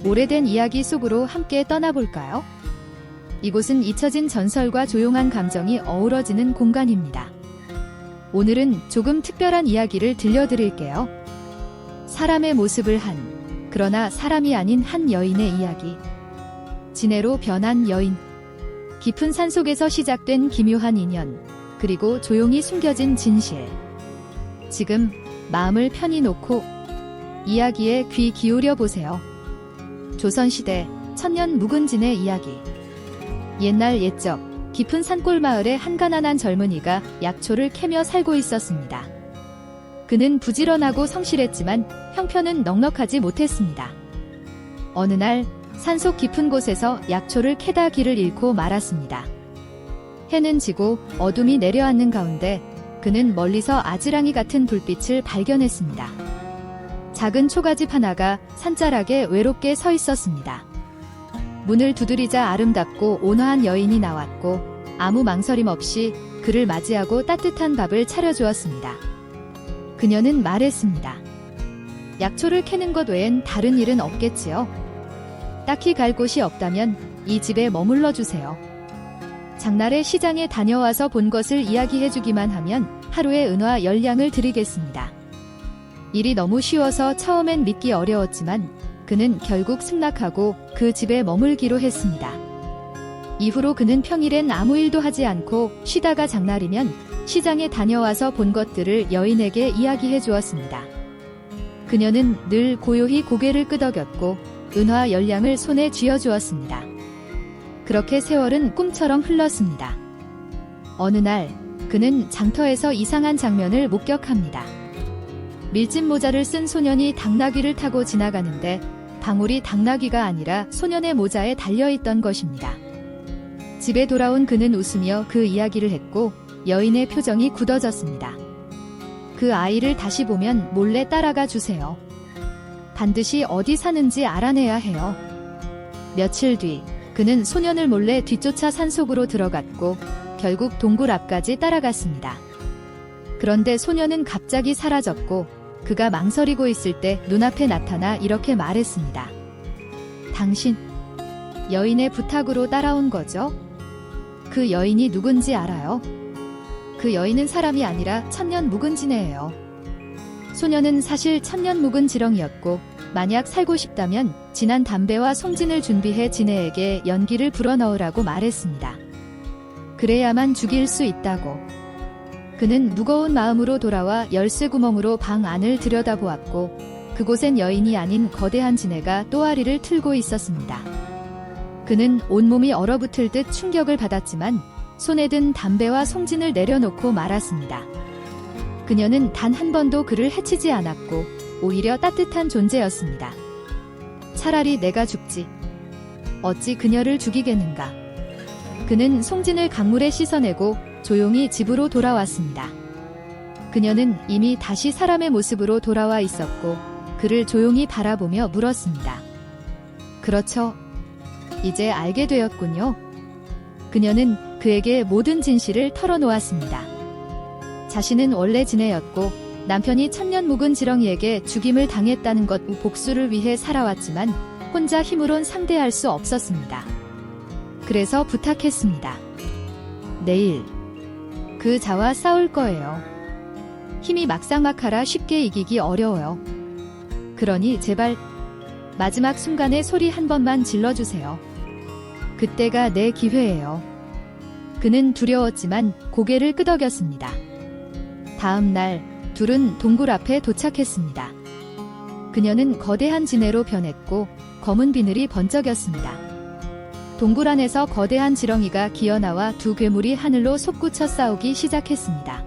오래된 이야기 속으로 함께 떠나볼까요? 이곳은 잊혀진 전설과 조용한 감정이 어우러지는 공간입니다. 오늘은 조금 특별한 이야기를 들려드릴게요. 사람의 모습을 한, 그러나 사람이 아닌 한 여인의 이야기. 진해로 변한 여인. 깊은 산속에서 시작된 기묘한 인연, 그리고 조용히 숨겨진 진실. 지금 마음을 편히 놓고 이야기에 귀 기울여 보세요. 조선시대 천년 묵은진의 이야기. 옛날 옛적 깊은 산골 마을에 한 가난한 젊은이가 약초를 캐며 살고 있었습니다. 그는 부지런하고 성실했지만 형편은 넉넉하지 못했습니다. 어느 날 산속 깊은 곳에서 약초를 캐다 길을 잃고 말았습니다. 해는 지고 어둠이 내려앉는 가운데 그는 멀리서 아지랑이 같은 불빛을 발견했습니다. 작은 초가집 하나가 산자락에 외롭게 서 있었습니다. 문을 두드리자 아름답고 온화한 여인이 나왔고 아무 망설임 없이 그를 맞이하고 따뜻한 밥을 차려주었습니다. 그녀는 말했습니다. 약초를 캐는 것 외엔 다른 일은 없겠지요. 딱히 갈 곳이 없다면 이 집에 머물러 주세요. 장날에 시장에 다녀와서 본 것을 이야기해주기만 하면 하루의 은화 10량을 드리겠습니다. 일이 너무 쉬워서 처음엔 믿기 어려웠지만 그는 결국 승낙하고 그 집에 머물기로 했습니다. 이후로 그는 평일엔 아무 일도 하지 않고 쉬다가 장날이면 시장에 다녀와서 본 것들을 여인에게 이야기해 주었습니다. 그녀는 늘 고요히 고개를 끄덕였고 은화 10량을 손에 쥐어주었습니다. 그렇게 세월은 꿈처럼 흘렀습니다. 어느 날 그는 장터에서 이상한 장면을 목격합니다. 밀짚 모자를 쓴 소년이 당나귀를 타고 지나가는데 방울이 당나귀가 아니라 소년의 모자에 달려있던 것입니다. 집에 돌아온 그는 웃으며 그 이야기를 했고 여인의 표정이 굳어졌습니다. 그 아이를 다시 보면 몰래 따라가 주세요. 반드시 어디 사는지 알아내야 해요. 며칠 뒤 그는 소년을 몰래 뒤쫓아 산속으로 들어갔고 결국 동굴 앞까지 따라갔습니다. 그런데 소년은 갑자기 사라졌고 그가 망설이고 있을 때 눈앞에 나타나 이렇게 말했습니다. 당신, 여인의 부탁으로 따라온 거죠? 그 여인이 누군지 알아요? 그 여인은 사람이 아니라 천년 묵은지네예요. 소년은 사실 천년 묵은지렁이었고 만약 살고 싶다면 진한 담배와 송진을 준비해 진해에게 연기를 불어넣으라고 말했습니다. 그래야만 죽일 수 있다고. 그는 무거운 마음으로 돌아와 열쇠구멍으로 방 안을 들여다보았고 그곳엔 여인이 아닌 거대한 진해가 또아리를 틀고 있었습니다. 그는 온몸이 얼어붙을 듯 충격을 받았지만 손에 든 담배와 송진을 내려놓고 말았습니다. 그녀는 단 한 번도 그를 해치지 않았고 오히려 따뜻한 존재였습니다. 차라리 내가 죽지. 어찌 그녀를 죽이겠는가. 그는 송진을 강물에 씻어내고 조용히 집으로 돌아왔습니다. 그녀는 이미 다시 사람의 모습으로 돌아와 있었고 그를 조용히 바라보며 물었습니다. 그렇죠. 이제 알게 되었군요. 그녀는 그에게 모든 진실을 털어놓았습니다. 자신은 원래 진해였고 남편이 천년 묵은 지렁이에게 죽임을 당했다는 것 복수를 위해 살아왔지만 혼자 힘으론 상대할 수 없었습니다. 그래서 부탁했습니다. 내일 그 자와 싸울 거예요. 힘이 막상막하라 쉽게 이기기 어려워요. 그러니 제발 마지막 순간에 소리 한 번만 질러주세요. 그때가 내 기회예요. 그는 두려웠지만 고개를 끄덕였습니다. 다음 날 둘은 동굴 앞에 도착했습니다. 그녀는 거대한 진해로 변했고 검은 비늘이 번쩍였습니다. 동굴 안에서 거대한 지렁이가 기어나와 두 괴물이 하늘로 솟구쳐 싸우기 시작했습니다.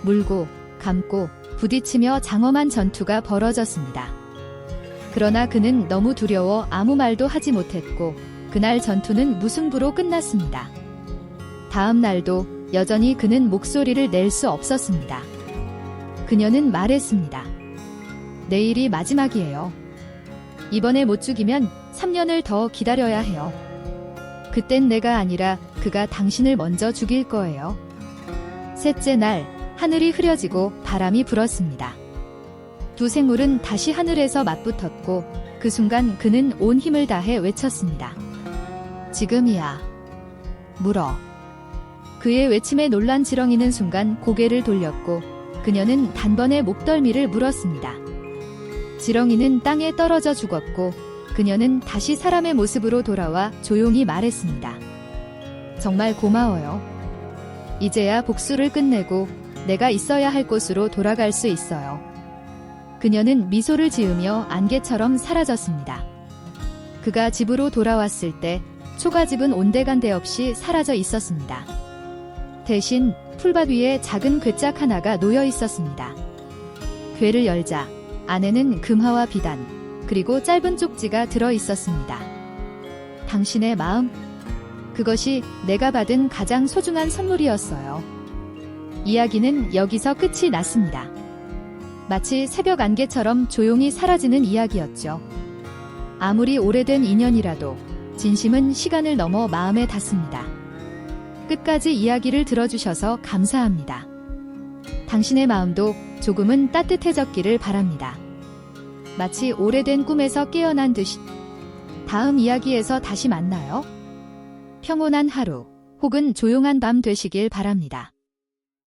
물고 감고 부딪히며 장엄한 전투가 벌어졌습니다. 그러나 그는 너무 두려워 아무 말도 하지 못했고 그날 전투는 무승부로 끝났습니다. 다음 날도 여전히 그는 목소리를 낼 수 없었습니다. 그녀는 말했습니다. 내일이 마지막이에요. 이번에 못 죽이면 3년을 더 기다려야 해요. 그땐 내가 아니라 그가 당신을 먼저 죽일 거예요. 셋째 날 하늘이 흐려지고 바람이 불었습니다. 두 생물은 다시 하늘에서 맞붙었고 그 순간 그는 온 힘을 다해 외쳤습니다. 지금이야. 물어. 그의 외침에 놀란 지렁이는 순간 고개를 돌렸고 그녀는 단번에 목덜미를 물었습니다. 지렁이는 땅에 떨어져 죽었고 그녀는 다시 사람의 모습으로 돌아와 조용히 말했습니다. 정말 고마워요. 이제야 복수를 끝내고 내가 있어야 할 곳으로 돌아갈 수 있어요. 그녀는 미소를 지으며 안개처럼 사라졌습니다. 그가 집으로 돌아왔을 때 초가집은 온데간데 없이 사라져 있었습니다. 대신 풀밭 위에 작은 괴짝 하나가 놓여 있었습니다. 괴를 열자 안에는 금화와 비단, 그리고 짧은 쪽지가 들어 있었습니다. 당신의 마음, 그것이 내가 받은 가장 소중한 선물이었어요. 이야기는 여기서 끝이 났습니다. 마치 새벽 안개처럼 조용히 사라지는 이야기였죠. 아무리 오래된 인연이라도 진심은 시간을 넘어 마음에 닿습니다. 끝까지 이야기를 들어주셔서 감사합니다. 당신의 마음도 조금은 따뜻해졌기를 바랍니다. 마치 오래된 꿈에서 깨어난 듯이. 다음 이야기에서 다시 만나요. 평온한 하루 혹은 조용한 밤 되시길 바랍니다.